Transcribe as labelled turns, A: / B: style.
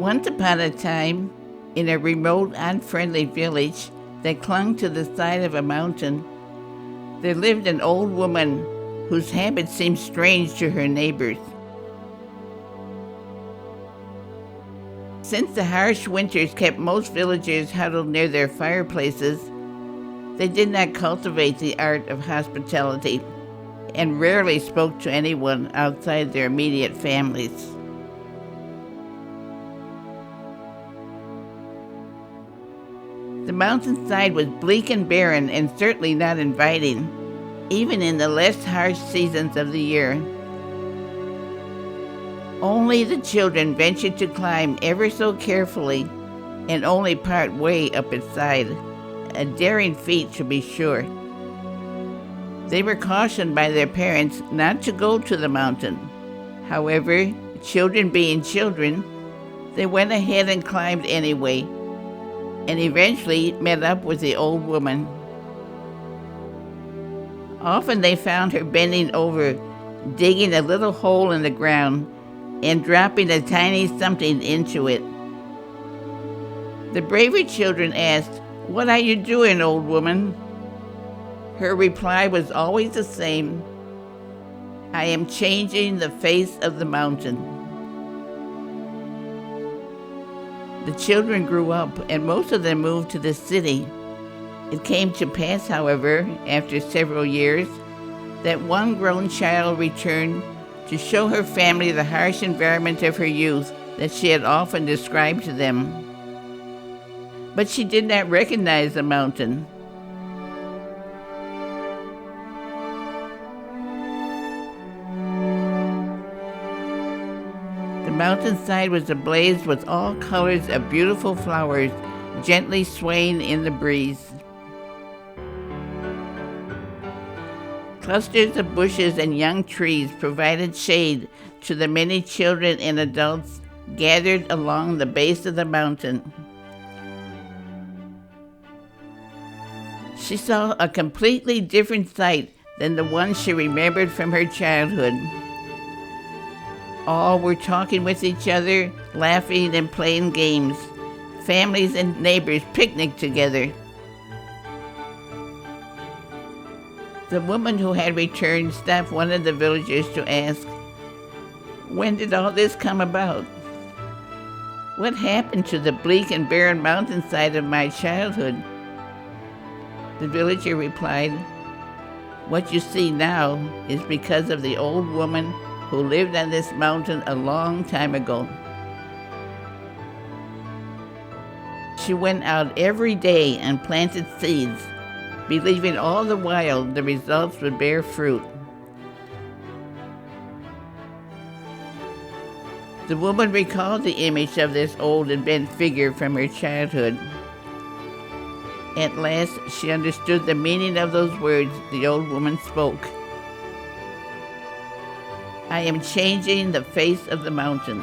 A: Once upon a time, in a remote, unfriendly village that clung to the side of a mountain, there lived an old woman whose habits seemed strange to her neighbors. Since the harsh winters kept most villagers huddled near their fireplaces, they did not cultivate the art of hospitality and rarely spoke to anyone outside their immediate families. The mountainside was bleak and barren and certainly not inviting, even in the less harsh seasons of the year. Only the children ventured to climb ever so carefully and only part way up its side, a daring feat to be sure. They were cautioned by their parents not to go to the mountain. However, children being children, they went ahead and climbed anyway, and eventually met up with the old woman. Often they found her bending over, digging a little hole in the ground, and dropping a tiny something into it. The braver children asked, "What are you doing, old woman?" Her reply was always the same: "I am changing the face of the mountain." The children grew up, and most of them moved to the city. It came to pass, however, after several years, that one grown child returned to show her family the harsh environment of her youth that she had often described to them. But she did not recognize the mountain. The mountainside was ablaze with all colors of beautiful flowers, gently swaying in the breeze. Clusters of bushes and young trees provided shade to the many children and adults gathered along the base of the mountain. She saw a completely different sight than the one she remembered from her childhood. All were talking with each other, laughing and playing games. Families and neighbors picnicked together. The woman who had returned stopped one of the villagers to ask, "When did all this come about? What happened to the bleak and barren mountainside of my childhood?" The villager replied, "What you see now is because of the old woman who lived on this mountain a long time ago. She went out every day and planted seeds, believing all the while the results would bear fruit." The woman recalled the image of this old and bent figure from her childhood. At last, she understood the meaning of those words the old woman spoke. "I am changing the face of the mountain."